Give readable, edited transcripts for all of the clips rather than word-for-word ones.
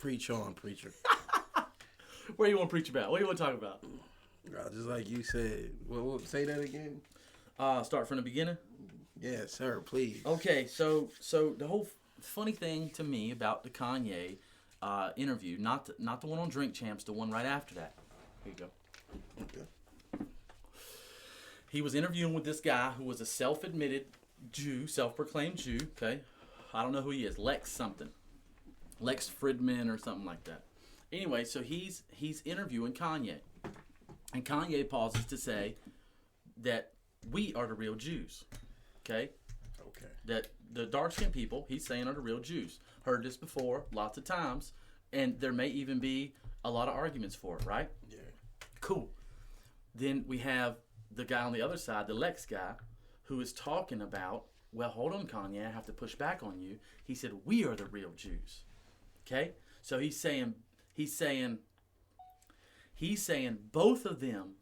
Preach on, preacher. What do you want to preach about? What do you want to talk about? Just like you said. Well, say that again. Start from the beginning? Yes, sir, please. Okay, so the whole funny thing to me about the Kanye interview, not the one on Drink Champs, the one right after that. Here you go. Okay. He was interviewing with this guy who was a self-admitted Jew, self-proclaimed Jew, okay? I don't know who he is, Lex something. Lex Fridman or something like that. Anyway, so he's interviewing Kanye. And Kanye pauses to say that we are the real Jews. Okay? Okay. That the dark-skinned people, he's saying, are the real Jews. Heard this before lots of times. And there may even be a lot of arguments for it, right? Yeah. Cool. Then we have the guy on the other side, the Lex guy, who is talking about, well, hold on, Kanye, I have to push back on you. He said, we are the real Jews. Okay? So he's saying both of them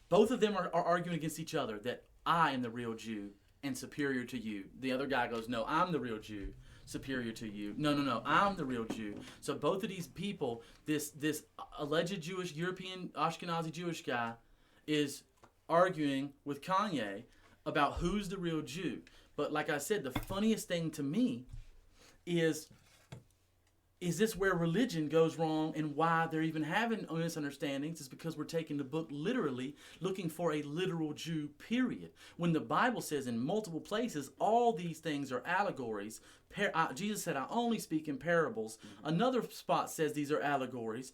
are arguing against each other, that I am the real Jew and superior to you. The other guy goes, no, I'm the real Jew, superior to you. No, I'm the real Jew. So both of these people, this alleged Jewish, European, Ashkenazi Jewish guy, is arguing with Kanye about who's the real Jew. But like I said, the funniest thing to me is this where religion goes wrong, and why they're even having misunderstandings is because we're taking the book literally, looking for a literal Jew, period. When the Bible says in multiple places, all these things are allegories. Jesus said, I only speak in parables. Another spot says these are allegories.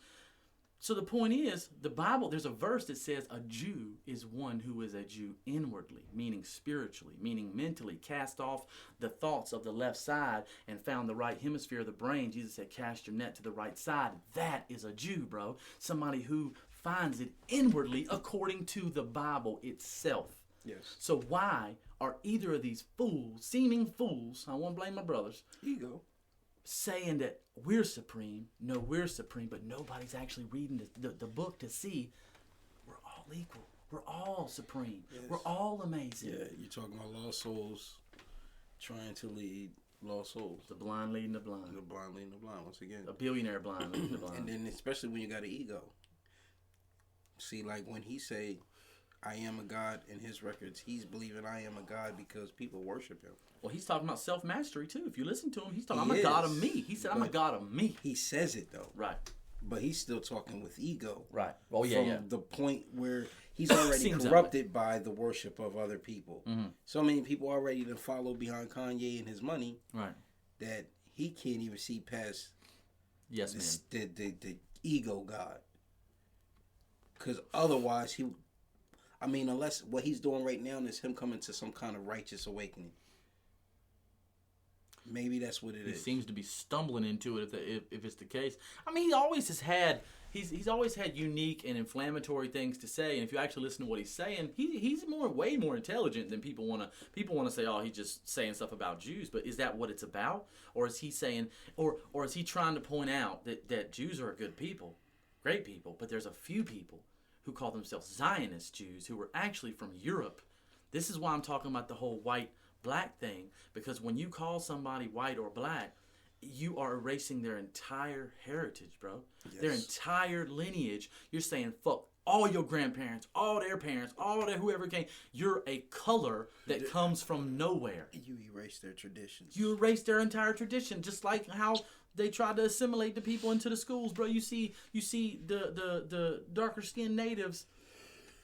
So the point is, the Bible, there's a verse that says a Jew is one who is a Jew inwardly, meaning spiritually, meaning mentally, cast off the thoughts of the left side and found the right hemisphere of the brain. Jesus said, cast your net to the right side. That is a Jew, bro. Somebody who finds it inwardly according to the Bible itself. Yes. So why are either of these fools, seeming fools, I won't blame my brothers, Ego. saying that we're supreme? No, we're supreme, but nobody's actually reading the book to see we're all equal. We're all supreme. Yes. We're all amazing. Yeah, you're talking about lost souls trying to lead lost souls. The blind leading the blind. The blind leading the blind, once again. A billionaire blind leading the blind. And then especially when you got an ego. See, like when he say, I am a God in his records, he's believing I am a God because people worship him. Well, he's talking about self-mastery too. If you listen to him, he's talking, I'm a God of me. He said, I'm a God of me. He says it though. Right. But he's still talking with ego. Right. Oh, yeah, from the point where he's already corrupted by the worship of other people. Mm-hmm. So many people already to follow behind Kanye and his money. Right. That he can't even see past yes, the ego God. Because otherwise unless what he's doing right now is him coming to some kind of righteous awakening. Maybe that's what it is. He seems to be stumbling into it if it's the case. I mean, he always has had he's always had unique and inflammatory things to say, and if you actually listen to what he's saying, he's way more intelligent than people want to say. Oh, he's just saying stuff about Jews. But is that what it's about, or is he saying, or is he trying to point out that Jews are good people, great people, but there's a few people who call themselves Zionist Jews who were actually from Europe? This is why I'm talking about the whole white-black thing, because when you call somebody white or black, you are erasing their entire heritage, bro. Yes. Their entire lineage. You're saying, fuck all your grandparents, all their parents, all their whoever came. You're a color that comes from nowhere. You erase their traditions. You erase their entire tradition, just like how they tried to assimilate the people into the schools, bro. You see the darker skinned natives.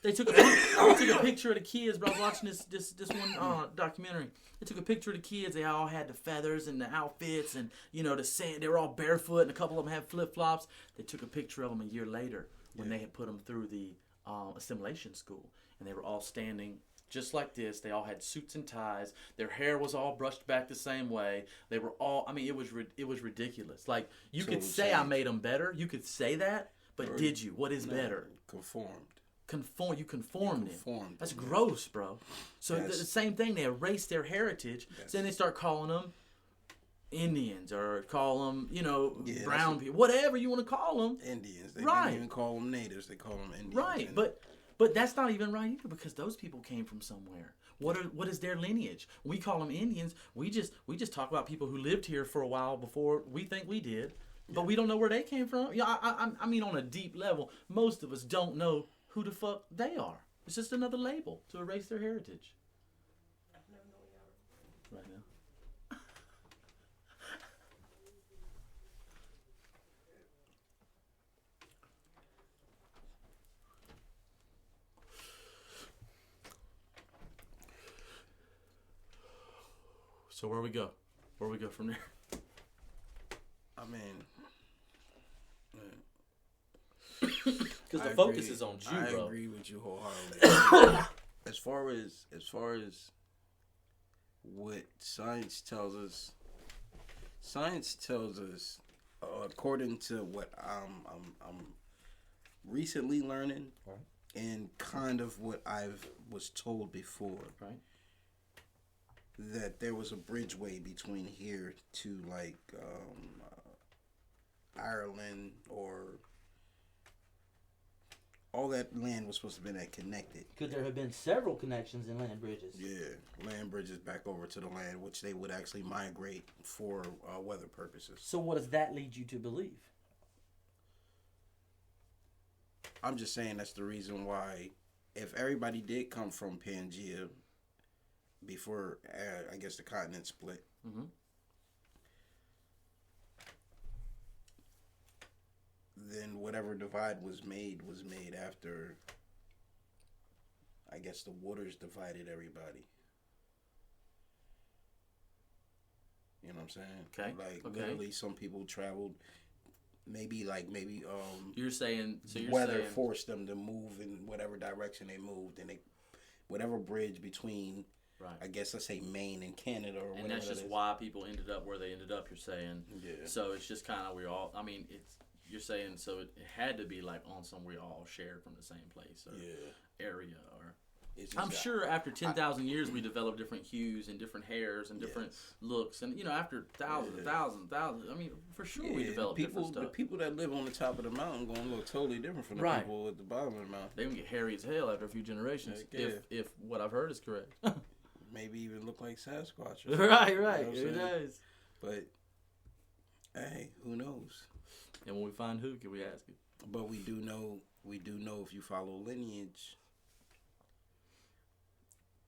They took a picture of the kids, bro. I was watching this one documentary. They took a picture of the kids. They all had the feathers and the outfits, and the sand. They were all barefoot, and a couple of them had flip flops. They took a picture of them a year later when they had put them through the assimilation school, and they were all standing just like this. They all had suits and ties. Their hair was all brushed back the same way. They were all. I mean, it was ridiculous. Like you could say I made them better. You could say that, but did you? What is better? You conformed them. That's gross, bro. So the same thing. They erase their heritage. Yes. So then they start calling them Indians or call them, brown people, whatever you want to call them. Indians. They didn't even call them natives. They call them Indians. Right, but that's not even right either, because those people came from somewhere. What is their lineage? We call them Indians. We just talk about people who lived here for a while before we think we did. But we don't know where they came from. Yeah, I mean, on a deep level, most of us don't know who the fuck they are. It's just another label to erase their heritage. I never know where you are. Right now. So where we go? Where we go from there? I mean, because the focus is on you, bro. I agree with you wholeheartedly. as far as what science tells us, according to what I'm recently learning, right, and kind of what I've was told before, right, that there was a bridgeway between here to like Ireland, or all that land was supposed to be that connected. Could there have been several connections in land bridges? Yeah, land bridges back over to the land, which they would actually migrate for weather purposes. So what does that lead you to believe? I'm just saying that's the reason why, if everybody did come from Pangea before, I guess, the continent split, mm-hmm, then whatever divide was made after, I guess, the waters divided everybody. You know what I'm saying? Okay. Like, literally, some people traveled. Maybe you're saying weather forced them to move in whatever direction they moved, and whatever bridge between, right, I guess, let's say Maine and Canada, or whatever. And that's just why people ended up where they ended up. You're saying, yeah. So it's just kind of you're saying, so it had to be like on somewhere we all shared from the same place or area, or I'm sure after 10,000 years we developed different hues and different hairs and different looks, and after thousands, I mean, for sure we developed different stuff. The people that live on the top of the mountain going to look totally different from the people at the bottom of the mountain. They gonna get hairy as hell after a few generations, if what I've heard is correct. Maybe even look like Sasquatch. Right. Who knows? But hey, who knows? And when we find who, can we ask it? But we do know if you follow lineage,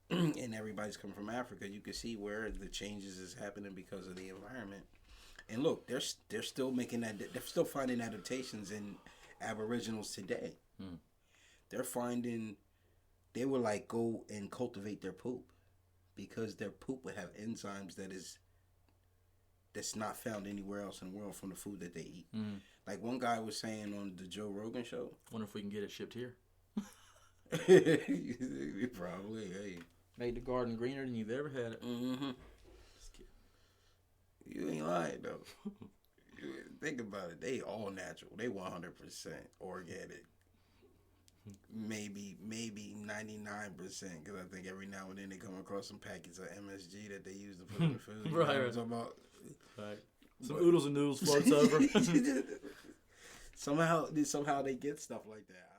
and everybody's coming from Africa, you can see where the changes is happening because of the environment. And look, they're still making that. They're still finding adaptations in Aboriginals today. They're finding they would like go and cultivate their poop because their poop would have enzymes that's not found anywhere else in the world from the food that they eat. Like one guy was saying on the Joe Rogan show. Wonder if we can get it shipped here. Probably, hey. Made the garden greener than you've ever had it. Mm-hmm. You ain't lying though. Think about it. They all natural. They 100% organic. Maybe 99%, because I think every now and then they come across some packets of MSG that they use to put in the food. Right. About. Right. Some oodles and noodles floats over. Somehow they get stuff like that.